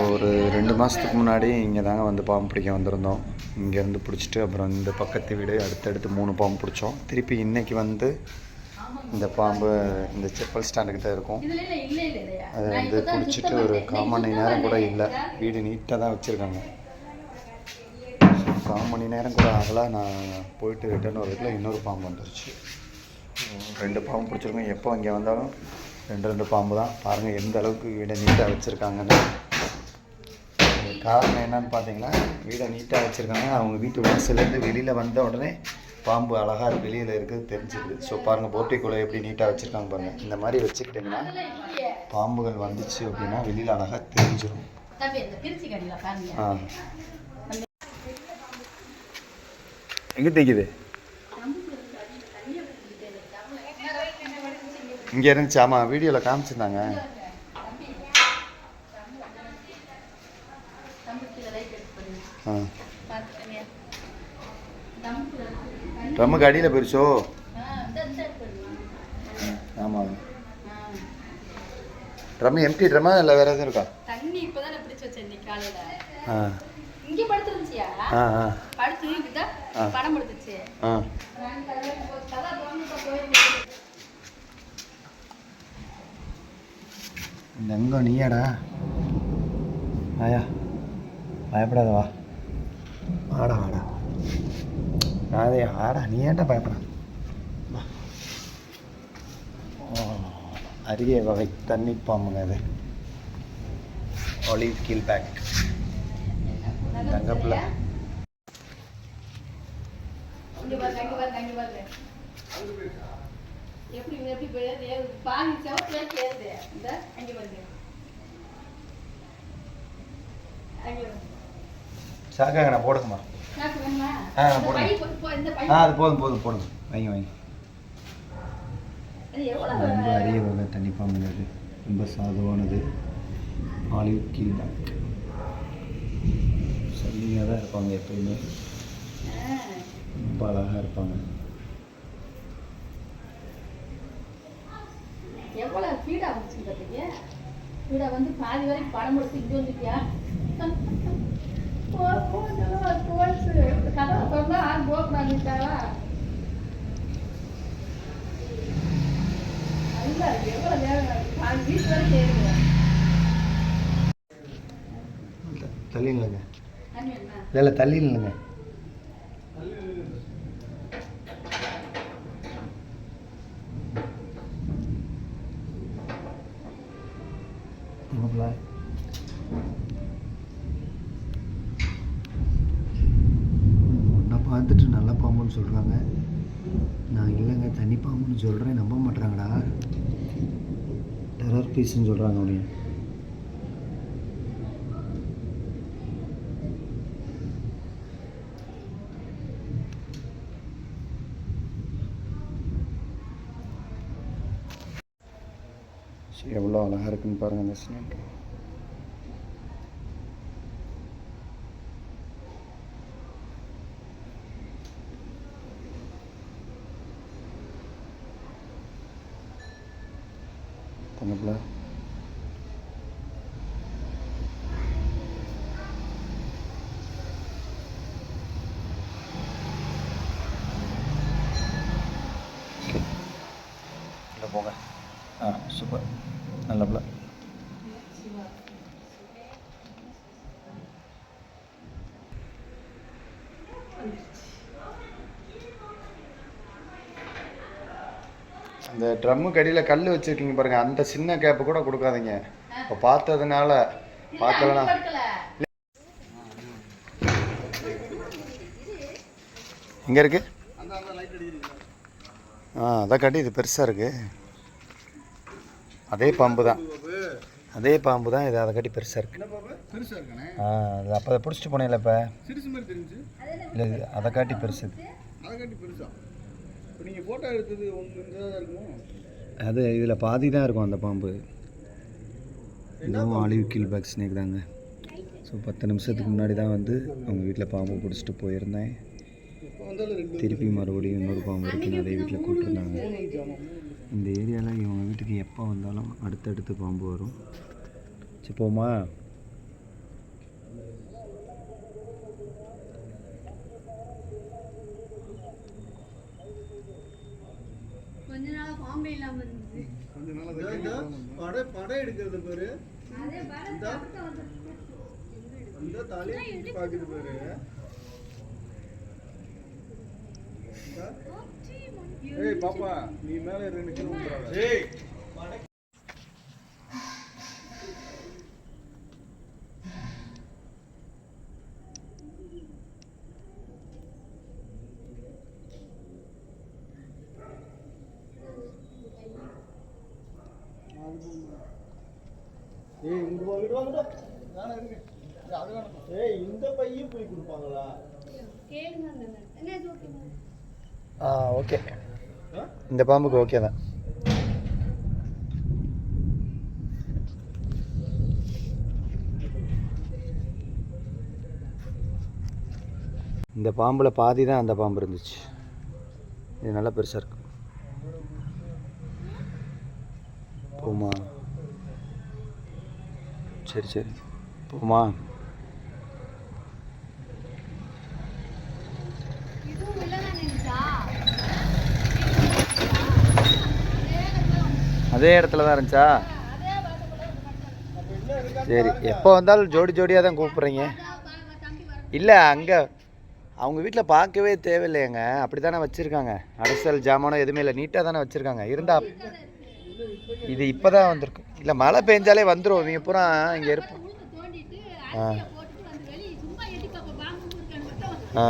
ஒரு 2 மாதத்துக்கு முன்னாடி இங்கே தாங்க வந்து பாம்பு பிடிக்க வந்திருந்தோம். இங்கேருந்து பிடிச்சிட்டு அப்புறம் இந்த பக்கத்து வீடு அடுத்தடுத்து 3 பாம்பு பிடிச்சோம். திருப்பி இன்றைக்கி வந்து இந்த பாம்பு இந்த செப்பல் ஸ்டாண்டுக்கிட்ட இருக்கும். அதை வந்து பிடிச்சிட்டு ஒரு 1/4 மணி நேரம் கூட இல்லை, வீடு நீட்டாக தான் வச்சுருக்காங்க. 1/4 மணி நேரம் கூட ஆகலாம். நான் போயிட்டு ரிட்டர்ன் வரதுக்குள்ள இன்னொரு பாம்பு வந்துருச்சு. 2 பாம்பு பிடிச்சிருக்கோம். எப்போ இங்கே வந்தாலும் 2 பாம்பு தான். பாருங்கள் எந்த அளவுக்கு வீடை நீட்டாக வச்சுருக்காங்கன்னு. காரணம் என்னன்னு பார்த்தீங்கன்னா, வீடை நீட்டாக வச்சுருக்காங்க. அவங்க வீட்டு வாசலேருந்து வெளியில் வந்த உடனே பாம்பு அழகாக வெளியில் இருக்குது தெரிஞ்சுக்குது. ஸோ பாருங்கள் போர்ட்டிக்குள்ளே எப்படி நீட்டாக வச்சுருக்காங்க பாருங்கள். இந்த மாதிரி வச்சுக்கிட்டிங்கன்னா பாம்புகள் வந்துச்சு அப்படின்னா வெளியில் அழகாக தெரிஞ்சிடும். எங்கே தைக்குது? இங்கே இருந்துச்சு. ஆமாம், வீடியோவில் காமிச்சிருந்தாங்க. ட்ரம்முக்கு அடியில் போயிடுச்சோ? ஆமாம். ட்ரம் எம்டி ட்ரம்மா இல்லை வேறு எதுவும் இருக்கா? தண்ணி இப்போதான் பிடிச்சி வச்சேன் இன்னைக்கு காலையில். ஆ இங்கே படுத்துருந்துச்சியா? படுத்து கிட்ட படம் எடுத்துச்சு. இந்த எங்கே நீயாடா? ஆயா பயப்படாத, வா ஆடா ஆடா. அதே ஆடா, நீ ஏன்டா பயப்படா? அரிய வகை தண்ணி பாம்புங்க அது. ஆலிவ் கீல் பேக் தங்கப்பில். சாக்காங்க, நான் போடுங்கம்மா. போடுங்க. அது போதும் போதும் போடுங்க. வாங்கி வாங்கி. ரொம்ப அரிய வகை தண்ணி பாம்புங்க அது. ரொம்ப சாதுவானது. ஆலிவ் கீல் பேக். சரியாக தான் இருப்பாங்க எப்பயுமே. ரொம்ப அழகாக இருப்பாங்க. எவ்வளோ ஸ்பீடாக வந்துச்சு பார்த்தீங்க. ஸ்பீடாக வந்து பாதி வரைக்கும் படம் எடுத்து இங்கே வந்துட்டியா? கதவை திறந்தா ஆள் போகக்கூடாதுட்டாவா? இல்லை, எவ்வளோ வேகம் வீட்டு வரை செய்யுங்க. தள்ளி இல்லைங்க. இல்லை தள்ளி இல்லைங்க. ஒன்றை பார்த்துட்டு நல்ல பாம்புன்னு சொல்கிறாங்க. நான் இல்லைங்க தண்ணி பாம்புன்னு சொல்கிறேன், நம்ப மாட்டுறாங்கடா. டெரர் பீஸ்ன்னு சொல்கிறாங்க அப்படியே. எவ்வளோ அழகாக இருக்குன்னு பாருங்கள் அந்த ஸ்னேக். தங்கப்பில் இல்லை போங்க. சூப்பர், நல்ல பிள்ளை. அந்த ட்ரம்முக்கு அடியில் கல் வச்சுருக்கீங்க பாருங்கள், அந்த சின்ன கேப்பு கூட கொடுக்காதீங்க. இப்போ பார்த்ததுனால பார்க்கலனா இங்கே இருக்கு. அதான் கட்டி இது பெருசாக இருக்குது. அதே பாம்பு தான், அதே பாம்பு தான் இது. அதை கட்டி பெருசாக இருக்குது. அது அப்போ அதை பிடிச்சிட்டு போனேன்ல இப்போ. இல்லை அதை காட்டி பெருசு. அது இதில் பாதி தான் இருக்கும் அந்த பாம்பு. இதுவும் ஆலிவ் கீல் பேக் ஸ்னேக் தாங்க. ஸோ 10 நிமிஷத்துக்கு முன்னாடி தான் வந்து அவங்க வீட்டில் பாம்பு பிடிச்சிட்டு போயிருந்தேன். திருப்பி மறுபடியும் இன்னொரு பாம்பு இருக்குன்னு அதே வீட்டில் கூப்பிட்டுருந்தாங்க. இந்த ஏரியாவில் இவங்க வீட்டுக்கு எப்போ வந்தாலும் அடுத்தடுத்து பாம்பு வரும். சரி போமா. பாம்பே இல்லாம இருந்துச்சு. படம் எடுக்கிறது பாரு. அதே பாரு அந்த தலையை தூக்கி பாக்குது பாரு. ஏய் பாப்பா, நீ மேல 2 கிலோ வந்துறாத. ஏய் ஏய் இங்க வாங்கடா. நானே இருக்கேன். அது வேணும். ஏய் இந்த பையும் போய் கொடுப்பாங்களா? கேளுங்க அந்த என்ன இது ஓகே. ஓகே. இந்த பாம்புக்கு ஓகே தான். இந்த பாம்பில் பாதி தான் அந்த பாம்பு இருந்துச்சு. இது நல்லா பெருசாக இருக்கு. போமா, சரி சரி போமா. இதுவும் இல்லைன்னா நினைச்சா அதே இடத்துல தான் இருந்துச்சா? அதே பாசப்பட சரி, எப்போ வந்தாலும் ஜோடி ஜோடியாக தான் கூப்பிட்றீங்க. தம்பி வர இல்லை, அங்கே அவங்க வீட்டில் பார்க்கவே தேவையில்லையேங்க. அப்படி தானே வச்சுருக்காங்க. அடைசல் ஜாமானோ எதுவுமே இல்லை, நீட்டாக தானே வச்சுருக்காங்க. இருந்தால் இது இப்போ தான் வந்திருக்கு. இல்லை, மழை பெஞ்சாலே வந்துடும். இவங்க பூரா இங்கே இருப்போம். தோண்டிட்டு அரிசியை போட்டுட்டு வந்து வெளியே சும்மா எட்டி பாப்பா பாம்பு இருக்கான்னு மட்டும் ஆ